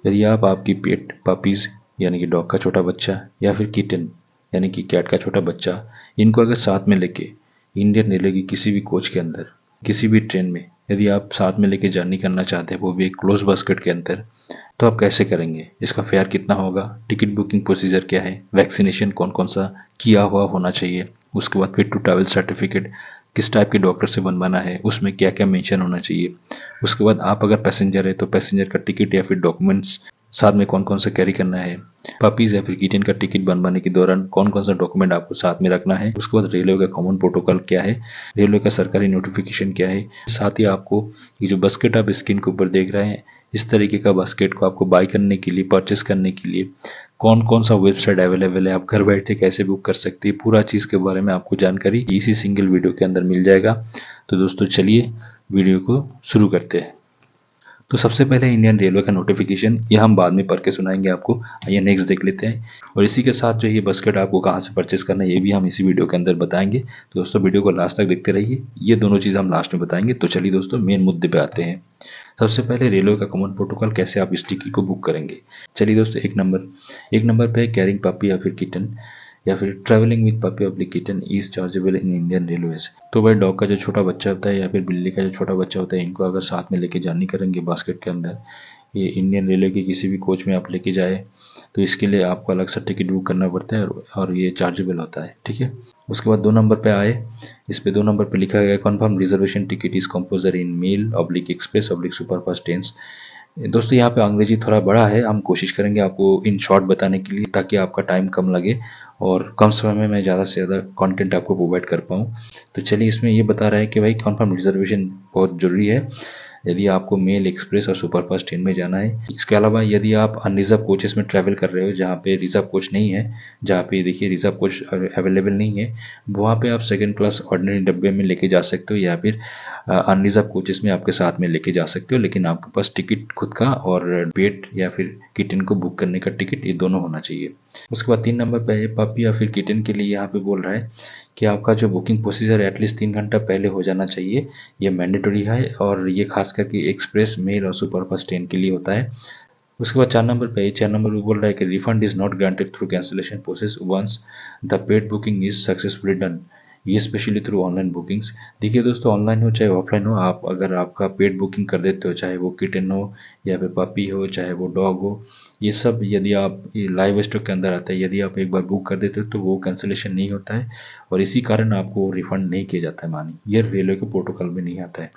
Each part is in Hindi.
यदि आप आपकी पेट पपीज़ यानी कि डॉग का छोटा बच्चा या फिर किटन यानी कि कैट का छोटा बच्चा, इनको अगर साथ में लेके इंडियन रेलवे की किसी भी कोच के अंदर, किसी भी ट्रेन में यदि आप साथ में लेके जर्नी करना चाहते हैं, वो भी एक क्लोज बास्केट के अंदर, तो आप कैसे करेंगे? इसका फेयर कितना होगा? टिकट बुकिंग प्रोसीजर क्या है? वैक्सीनेशन कौन कौन सा किया हुआ होना चाहिए? उसके बाद फिट टू ट्रैवल सर्टिफिकेट किस टाइप के डॉक्टर से बनवाना है, उसमें क्या क्या मेंशन होना चाहिए? उसके बाद आप अगर पैसेंजर है तो पैसेंजर का टिकट या फिर डॉक्यूमेंट्स साथ में कौन कौन सा कैरी करना है? पपीज या फिर किटन का टिकट बनवाने के दौरान कौन कौन सा डॉक्यूमेंट आपको साथ में रखना है? उसके बाद रेलवे का कॉमन प्रोटोकॉल क्या है? रेलवे का सरकारी नोटिफिकेशन क्या है? साथ ही आपको ये जो बास्केट आप स्क्रीन के ऊपर देख रहे हैं, इस तरीके का बास्केट को आपको बाय करने के लिए, परचेस करने के लिए कौन कौन सा वेबसाइट अवेलेबल है, आप घर बैठे कैसे बुक कर सकते हैं, पूरा चीज़ के बारे में आपको जानकारी इसी सिंगल वीडियो के अंदर मिल जाएगा। तो दोस्तों चलिए वीडियो को शुरू करते हैं। तो सबसे पहले इंडियन रेलवे का नोटिफिकेशन, यह हम बाद में पढ़ के सुनाएंगे आपको। आइए नेक्स्ट देख लेते हैं। और इसी के साथ जो ये बास्केट आपको कहाँ से परचेस करना है, ये भी हम इसी वीडियो के अंदर बताएंगे। तो दोस्तों वीडियो को लास्ट तक देखते रहिए, ये दोनों चीज़ हम लास्ट में बताएंगे। तो चलिए दोस्तों मेन मुद्दे पे आते हैं। सबसे पहले रेलवे का कॉमन प्रोटोकॉल, कैसे आप इस टिकट को बुक करेंगे। चलिए दोस्तों, एक नंबर पे कैरिंग पपी या फिर किटन या फिर travelling with puppy oblique kitten is chargeable in Indian railways. तो भाई डॉग का जो छोटा बच्चा होता है या फिर बिल्ली का जो छोटा बच्चा होता है, इनको अगर साथ में लेके जर्नी करेंगे बास्केट के अंदर, ये इंडियन रेलवे के किसी भी कोच में आप लेके जाए, तो इसके लिए आपको अलग से टिकट बुक करना पड़ता है और ये चार्जेबल होता है, ठीक है। उसके बाद 2 नंबर पे आए, इस पे 2 नंबर पे लिखा गया confirm reservation ticket is composer in mail oblique express oblique superfast trains. दोस्तों यहाँ पे अंग्रेजी थोड़ा बड़ा है, हम कोशिश करेंगे आपको इन शॉर्ट बताने के लिए, ताकि आपका टाइम कम लगे और कम समय में मैं ज़्यादा से ज़्यादा कंटेंट आपको प्रोवाइड कर पाऊँ। तो चलिए, इसमें ये बता रहा है कि भाई कन्फर्म रिजर्वेशन बहुत ज़रूरी है यदि आपको मेल एक्सप्रेस और सुपरफास्ट ट्रेन में जाना है। इसके अलावा यदि आप अनरिजर्व कोचेस में ट्रैवल कर रहे हो, जहाँ पे रिजर्व कोच नहीं है, जहाँ पे देखिए रिजर्व कोच अवेलेबल नहीं है, वहाँ पे आप सेकंड क्लास ऑर्डिनरी डब्बे में लेके जा सकते हो या फिर अनरिजर्व कोचेस में आपके साथ में लेके जा सकते हो। लेकिन आपके पास टिकट खुद का और पेट या फिर किटन को बुक करने का टिकट, ये दोनों होना चाहिए। उसके बाद 3 नंबर पे है पपी या फिर किटन के लिए, यहाँ पे बोल रहा है कि आपका जो बुकिंग प्रोसीजर एटलीस्ट 3 घंटा पहले हो जाना चाहिए। ये मैंडेटरी है और ये खास करके एक्सप्रेस, मेल और सुपरफास्ट ट्रेन के लिए होता है। उसके बाद 4 नंबर पे बोल रहा है कि refund is not granted through cancellation process once the paid booking is successfully done, ये स्पेशली थ्रू ऑनलाइन बुकिंग्स। देखिए दोस्तों, ऑनलाइन हो चाहे ऑफलाइन हो, आप अगर आपका पेड बुकिंग कर देते हो, चाहे वो किटन हो या फिर पपी हो, चाहे वो डॉग हो, ये सब यदि आप लाइव स्टॉक के अंदर आता है, यदि आप एक बार बुक कर देते हो तो वो कैंसिलेशन नहीं होता है और इसी कारण आपको रिफंड नहीं किया जाता है मानी, ये रेलवे के प्रोटोकॉल में नहीं आता है।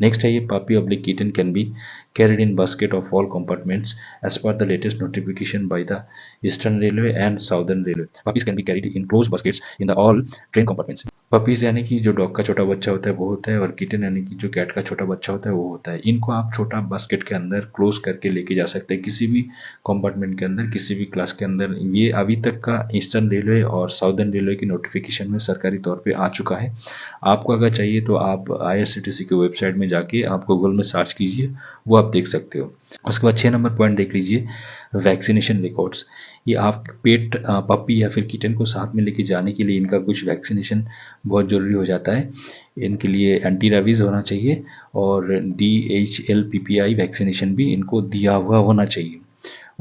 नेक्स्ट है ये puppy oblique kitten can be carried in basket of all compartments as per the latest notification by the Eastern Railway and Southern Railway. Puppies can be carried in closed baskets in the all train compartments. Puppies यानी कि जो डॉग का छोटा बच्चा होता है वो होता है, और किटन यानी कि जो कैट का छोटा बच्चा होता है वो होता है। इनको आप छोटा बास्केट के अंदर क्लोज करके लेके जा सकते हैं किसी भी कंपार्टमेंट के अंदर, किसी भी क्लास के अंदर। ये अभी तक का ईस्टर्न रेलवे और साउदर्न रेलवे की नोटिफिकेशन में सरकारी तौर पे आ चुका है। आपको अगर चाहिए तो आप IRCTC की वेबसाइट में जाके आप गूगल में सर्च कीजिए, वो आप देख सकते हो। उसके बाद 6 नंबर पॉइंट देख लीजिए, वैक्सीनेशन रिकॉर्ड्स। ये आप पेट पपी या फिर किटन को साथ में लेके जाने के लिए इनका कुछ वैक्सीनेशन बहुत ज़रूरी हो जाता है। इनके लिए एंटी रेबीज होना चाहिए और DHLPPI वैक्सीनेशन भी इनको दिया हुआ होना चाहिए,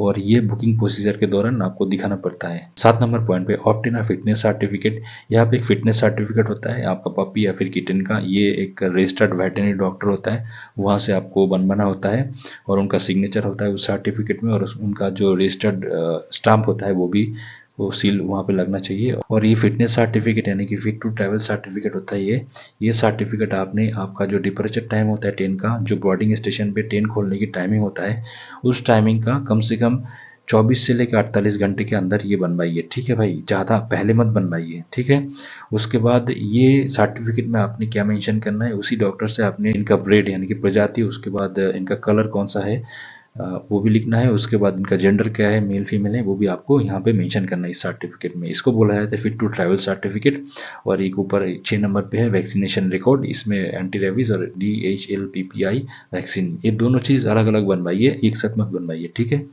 और ये बुकिंग प्रोसीजर के दौरान आपको दिखाना पड़ता है। 7 नंबर पॉइंट पे ऑब्टेन अ फिटनेस सर्टिफिकेट, यहाँ पे एक फिटनेस सर्टिफिकेट होता है आपका पपी या फिर किटन का। ये एक रजिस्टर्ड वेटरनरी डॉक्टर होता है, वहाँ से आपको बनवाना होता है और उनका सिग्नेचर होता है उस सर्टिफिकेट में, और उनका जो रजिस्टर्ड स्टाम्प होता है वो भी, वो सील वहाँ पे लगना चाहिए। और ये फिटनेस सर्टिफिकेट यानी कि फिट टू ट्रैवल सर्टिफिकेट होता है। ये सर्टिफिकेट आपने, आपका जो डिपरेचर टाइम होता है ट्रेन का, जो बोर्डिंग स्टेशन पे ट्रेन खोलने की टाइमिंग होता है, उस टाइमिंग का कम से कम 24 से लेकर 48 घंटे के अंदर ये बनवाइए, ठीक है भाई, ज़्यादा पहले मत बनवाइए, ठीक है। उसके बाद ये सर्टिफिकेट में आपने क्या मेंशन करना है, उसी डॉक्टर से आपने इनका ब्रीड यानी कि प्रजाति, उसके बाद इनका कलर कौन सा है वो भी लिखना है। उसके बाद इनका जेंडर क्या है, मेल फीमेल है, वो भी आपको यहाँ पे मेंशन करना है इस सर्टिफिकेट में। इसको बोला जाता है फिट टू ट्रैवल सर्टिफिकेट। और एक ऊपर 6 नंबर पे है वैक्सीनेशन रिकॉर्ड, इसमें एंटी रेबीज और DHLPPI वैक्सीन, ये दोनों चीज़ अलग अलग बनवाइए, एक साथ मत बनवाइए, ठीक है।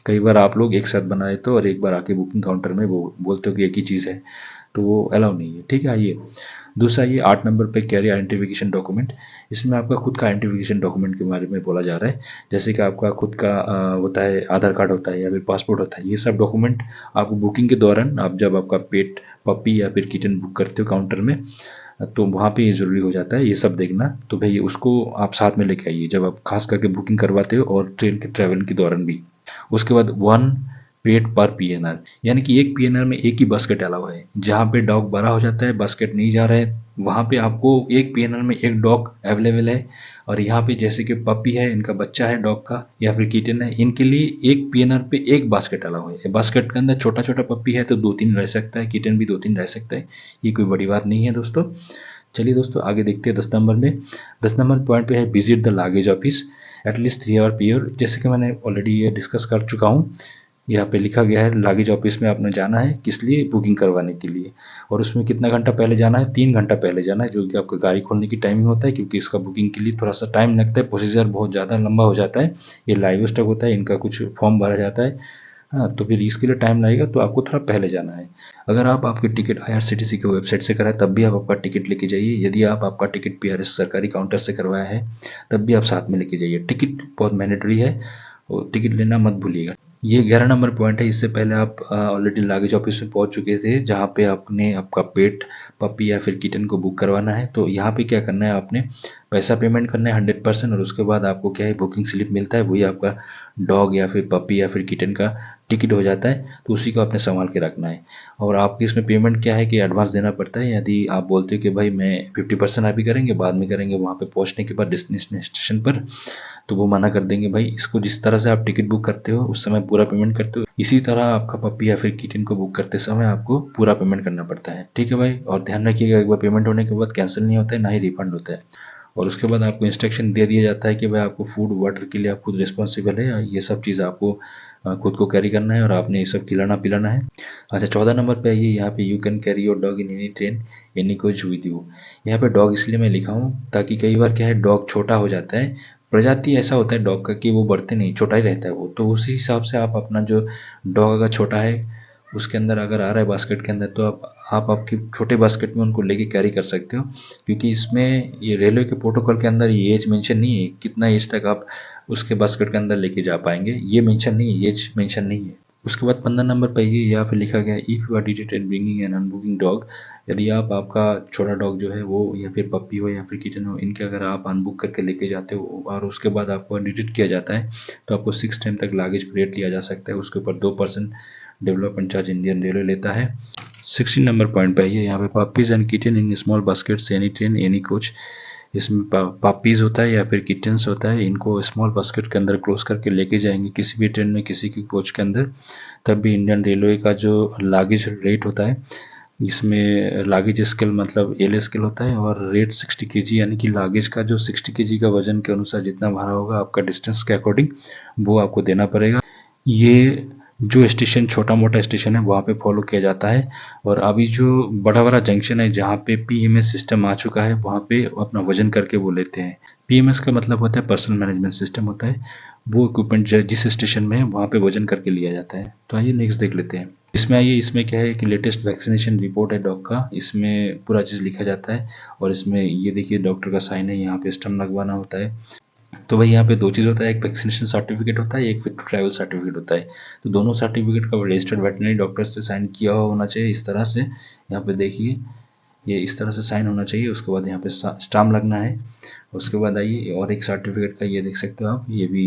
कई बार आप लोग एक साथ बना देते हो और एक बार आके बुकिंग काउंटर में वो बोलते हो कि एक ही चीज़ है, तो वो अलाउ नहीं है, ठीक है। आइए दूसरा ये 8 नंबर पे कैरी आइडेंटिफिकेशन डॉक्यूमेंट। इसमें आपका खुद का आइडेंटिफिकेशन डॉक्यूमेंट के बारे में बोला जा रहा है, जैसे कि आपका खुद का होता है आधार कार्ड होता है या फिर पासपोर्ट होता है। ये सब डॉक्यूमेंट आपको बुकिंग के दौरान, आप जब आपका पेट पपी या फिर किटन बुक करते हो काउंटर में, तो वहाँ पे ये ज़रूरी हो जाता है ये सब देखना। तो भाई उसको आप साथ में लेके आइए जब आप खास करके बुकिंग करवाते हो और ट्रेन के ट्रैवल के दौरान भी। उसके बाद 1 पेट पर पीएनआर, यानी कि एक पीएनआर में एक ही बास्केट अलाउ है। जहाँ पे डॉग बड़ा हो जाता है, बास्केट नहीं जा रहा है, वहाँ पे आपको एक पीएनआर में एक डॉग अवेलेबल है। और यहाँ पे जैसे कि पपी है, इनका बच्चा है डॉग का या फिर किटन है, इनके लिए एक पीएनआर पे एक बास्केट अलाउ है। बास्केट के अंदर छोटा छोटा पपी है तो 2-3 रह सकता है, किटन भी 2-3 रह सकता है, ये कोई बड़ी बात नहीं है दोस्तों। चलिए दोस्तों आगे देखते हैं 10 नंबर में। 10 नंबर पॉइंट पे है visit the luggage office at least 3 our period. जैसे कि मैंने ऑलरेडी ये डिस्कस कर चुका हूँ, यहाँ पे लिखा गया है लागेज ऑफिस में आपने जाना है किस लिए, बुकिंग करवाने के लिए। और उसमें कितना घंटा पहले जाना है, 3 घंटा पहले जाना है, जो कि आपका गाड़ी खोलने की टाइमिंग होता है, क्योंकि इसका बुकिंग के लिए थोड़ा सा टाइम लगता है, प्रोसीजर बहुत ज़्यादा लंबा हो जाता है। ये लाइव स्टॉक होता है, इनका कुछ फॉर्म भरा जाता है, हाँ, तो फिर इसके लिए टाइम लगेगा, तो आपको थोड़ा पहले जाना है। अगर आप आपकी टिकट IRCTC के वेबसाइट से कराए तब भी आप आपका टिकट लेके जाइए। यदि आप आपका टिकट PRS सरकारी काउंटर से करवाया है तब भी आप साथ में लेके जाइए। टिकट बहुत मैंडेटरी है और टिकट लेना मत भूलिएगा। ये 11 नंबर पॉइंट है। इससे पहले आप ऑलरेडी लागेज ऑफिस में पहुंच चुके थे, जहाँ पे आपने आपका पेट पपी या फिर किटन को बुक करवाना है। तो यहाँ पे क्या करना है, आपने पैसा पेमेंट करना है 100%, और उसके बाद आपको क्या है बुकिंग स्लिप मिलता है, वही आपका डॉग या फिर पपी या फिर किटन का टिकट हो जाता है। तो उसी को आपने संभाल के रखना है। और आपकी इसमें पेमेंट क्या है कि एडवांस देना पड़ता है। यदि आप बोलते हो कि भाई मैं 50% अभी करेंगे, बाद में करेंगे वहाँ पे पहुँचने के बाद डेस्टिनेशन स्टेशन पर, तो वो मना कर देंगे। भाई इसको जिस तरह से आप टिकट बुक करते हो उस समय पूरा पेमेंट करते हो, इसी तरह आपका पपी या फिर किटन को बुक करते समय आपको पूरा पेमेंट करना पड़ता है। ठीक है भाई, और ध्यान रखिएगा एक बार पेमेंट होने के बाद कैंसिल नहीं होता है, ना ही रिफंड होता है। और उसके बाद आपको इंस्ट्रक्शन दे दिया जाता है कि भाई आपको फूड वाटर के लिए आप खुद रिस्पॉन्सिबल है, ये सब चीज़ आपको खुद को कैरी करना है और आपने ये सब खिलाना पिलाना है। अच्छा 14 नंबर पे आइए। यहाँ पे you can carry your dog in any train any coach with you. यहाँ पे डॉग इसलिए मैं लिखा हूँ ताकि कई बार क्या है डॉग छोटा हो जाता है, प्रजाति ऐसा होता है डॉग का कि वो बढ़ते नहीं, छोटा ही रहता है वो। तो उसी हिसाब से आप अपना जो डॉग अगर छोटा है उसके अंदर अगर आ रहा है बास्केट के अंदर, तो आप आपकी छोटे बास्केट में उनको लेके कैरी कर सकते हो। क्योंकि इसमें ये रेलवे के प्रोटोकॉल के अंदर ये एज मेंशन नहीं है कितना एज तक आप उसके बास्केट के अंदर लेके जा पाएंगे, ये मेंशन नहीं है, एज मेंशन नहीं है। उसके बाद 15 नंबर पर ये यहाँ पे लिखा गया if you are detected bringing an unbooking dog. यदि आप आपका छोटा डॉग जो है वो या फिर पप्पी हो या फिर किटन हो, इनके अगर आप अनबुक करके लेके जाते हो और उसके बाद आपको डिटेक्ट किया जाता है, तो आपको 6 टाइम तक लागेज रेट लिया जा सकता है। उसके ऊपर 2% डेवलपमेंट चार्ज इंडियन रेलवे लेता है। 16 नंबर पॉइंट पे आइए। यहाँ पे puppies and kitten in small baskets any train any coach. इसमें पपीज होता है या फिर किटन्स होता है, इनको स्मॉल बास्केट के अंदर क्लोज करके लेके जाएंगे किसी भी ट्रेन में किसी की कोच के अंदर। तब भी इंडियन रेलवे का जो लागेज रेट होता है, इसमें लागेज स्केल मतलब एल स्केल होता है और रेट 60 kg, यानी कि लागेज का जो 60 kg का वजन के अनुसार जितना भारा होगा आपका डिस्टेंस के अकॉर्डिंग वो आपको देना पड़ेगा। ये जो स्टेशन छोटा मोटा स्टेशन है वहाँ पे फॉलो किया जाता है। और अभी जो बड़ा बड़ा जंक्शन है जहाँ पे PMS सिस्टम आ चुका है वहाँ पे अपना वजन करके वो लेते हैं। PMS का मतलब होता है पर्सनल मैनेजमेंट सिस्टम होता है, वो इक्विपमेंट जिस स्टेशन में है वहाँ पे वजन करके लिया जाता है। तो आइए नेक्स्ट देख लेते हैं। इसमें आइए, इसमें क्या है कि लेटेस्ट वैक्सीनेशन रिपोर्ट है डॉग का, इसमें पूरा चीज़ लिखा जाता है। और इसमें ये देखिए डॉक्टर का साइन है, यहाँ पे स्टम्प लगवाना होता है। तो भाई यहाँ पे 2 चीज़ होता है, एक वैक्सीनेशन सर्टिफिकेट होता है, एक फिट टू ट्रैवल सर्टिफिकेट होता है। तो दोनों सर्टिफिकेट का रजिस्टर्ड वेटनरी डॉक्टर से साइन किया हुआ होना चाहिए इस तरह से। यहाँ पे देखिए ये इस तरह से साइन होना चाहिए। उसके बाद यहाँ पे स्टाम्प लगना है। उसके बाद आइए और एक सर्टिफिकेट का ये देख सकते हो आप, ये भी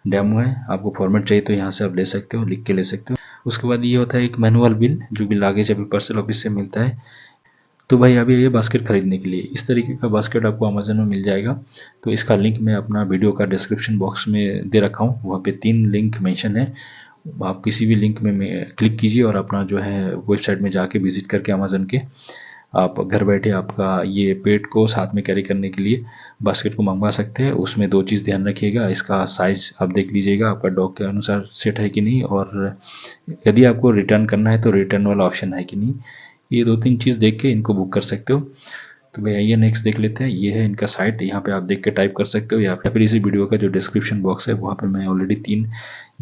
डेमो है, आपको फॉर्मेट चाहिए तो यहाँ से आप ले सकते हो, लिख के ले सकते हो। उसके बाद ये होता है एक मैनुअल बिल, जो बिल लागेज अभी पार्सल ऑफिस से मिलता है। तो भाई अभी ये बास्केट खरीदने के लिए इस तरीके का बास्केट आपको अमेजन में मिल जाएगा। तो इसका लिंक मैं अपना वीडियो का डिस्क्रिप्शन बॉक्स में दे रखा हूँ, वहाँ पे 3 लिंक मेंशन है। आप किसी भी लिंक में क्लिक कीजिए और अपना जो है वेबसाइट में जाके विजिट करके अमेजन के आप घर बैठे आपका ये पेट को साथ में कैरी करने के लिए बास्केट को मंगवा सकते हैं। उसमें 2 चीज़ ध्यान रखिएगा, इसका साइज़ आप देख लीजिएगा आपका डॉग के अनुसार सेट है कि नहीं, और यदि आपको रिटर्न करना है तो रिटर्न वाला ऑप्शन है कि नहीं। ये 2-3 चीज़ देख के इनको बुक कर सकते हो। तो भाई आइए नेक्स्ट देख लेते हैं। ये है इनका साइट, यहाँ पे आप देख के टाइप कर सकते हो, या फिर इसी वीडियो का जो डिस्क्रिप्शन बॉक्स है वहाँ पे मैं ऑलरेडी 3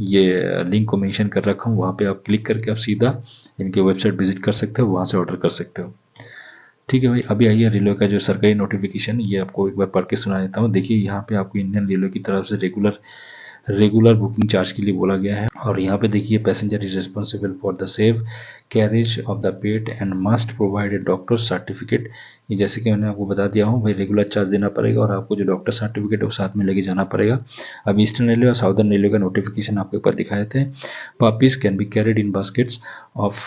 ये लिंक को मेंशन कर रखा हूँ, वहाँ पे आप क्लिक करके आप सीधा इनके वेबसाइट विजिट कर सकते हो, वहाँ से ऑर्डर कर सकते हो। ठीक है भाई, अभी आइए रेलवे का जो सरकारी नोटिफिकेशन, ये आपको एक बार पढ़ के सुना देता हूँ। देखिए यहाँ पे आपको इंडियन रेलवे की तरफ से रेगुलर बुकिंग चार्ज के लिए बोला गया है। और यहाँ पे देखिए, passenger is responsible for the safe carriage of the pet and must provide a doctor certificate. ये जैसे कि मैंने आपको बता दिया हूँ भाई, रेगुलर चार्ज देना पड़ेगा और आपको जो डॉक्टर सर्टिफिकेट है वो साथ में लेके जाना पड़ेगा। अब ईस्टर्न रेलवे और साउदर्न रेलवे का नोटिफिकेशन आपके ऊपर दिखाए थे। Puppies can be carried in baskets of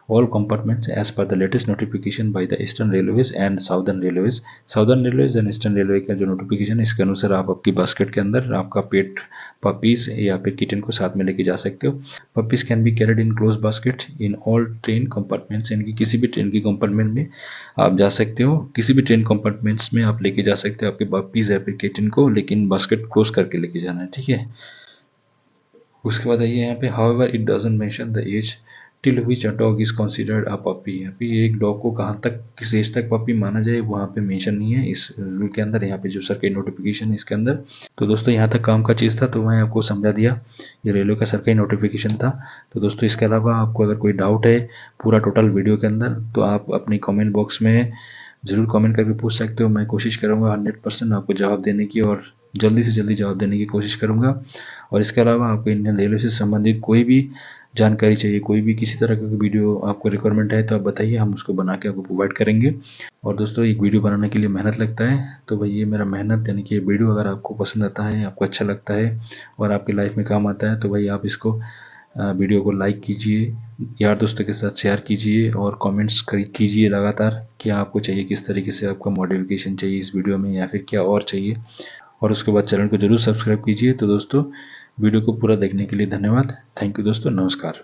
all compartments as per the latest notification by the Eastern Railways and Southern Railways। Southern Railways and Eastern Railway का जो नोटिफिकेशन है, इसके अनुसार आप आपकी बास्केट के अंदर आपका पेट पपीज या फिर किटन को साथ में लेके जा सकते हो। Puppies can be carried in close basket in all train compartments, यानी कि किसी भी ट्रेन की कंपार्टमेंट में आप जा सकते हो, किसी भी ट्रेन कंपार्टमेंट्स में आप लेके जा सकते हो आपके पपीज या फिर किटन को, लेकिन बास्केट क्लोज करके लेके जाना है, ठीक है। उसके बाद आइए यहाँ पे, however it doesn't mention the age till which a dog is considered a puppy. अभी एक डॉग को कहाँ तक, किस एज तक पपी माना जाए, वहाँ पे मेंशन नहीं है इस रूल के अंदर, यहाँ पे जो सरकारी नोटिफिकेशन है इसके अंदर। तो दोस्तों यहाँ तक काम का चीज़ था, तो मैं आपको समझा दिया, ये रेलवे का सरकारी नोटिफिकेशन था। तो दोस्तों इसके अलावा आपको अगर कोई डाउट है पूरा टोटल वीडियो के अंदर, तो आप अपनी कॉमेंट बॉक्स में ज़रूर कमेंट करके पूछ सकते हो। मैं कोशिश करूँगा 100% आपको जवाब देने की, और जल्दी से जल्दी जवाब देने की कोशिश करूँगा। और इसके अलावा आपको इंडियन रेलवे से संबंधित कोई भी जानकारी चाहिए, कोई भी किसी तरह का वीडियो आपको रिक्वायरमेंट है, तो आप बताइए, हम उसको बना के आपको प्रोवाइड करेंगे। और दोस्तों एक वीडियो बनाने के लिए मेहनत लगता है, तो भाई ये मेरा मेहनत, यानी कि ये वीडियो अगर आपको पसंद आता है, आपको अच्छा लगता है और आपकी लाइफ में काम आता है, तो भाई आप इसको वीडियो को लाइक कीजिए, यार दोस्तों के साथ शेयर कीजिए और कमेंट्स कीजिए लगातार, क्या आपको चाहिए, किस तरीके से आपका मॉडिफिकेशन चाहिए इस वीडियो में, या फिर क्या और चाहिए। और उसके बाद चैनल को जरूर सब्सक्राइब कीजिए। तो दोस्तों वीडियो को पूरा देखने के लिए धन्यवाद। थैंक यू दोस्तों, नमस्कार।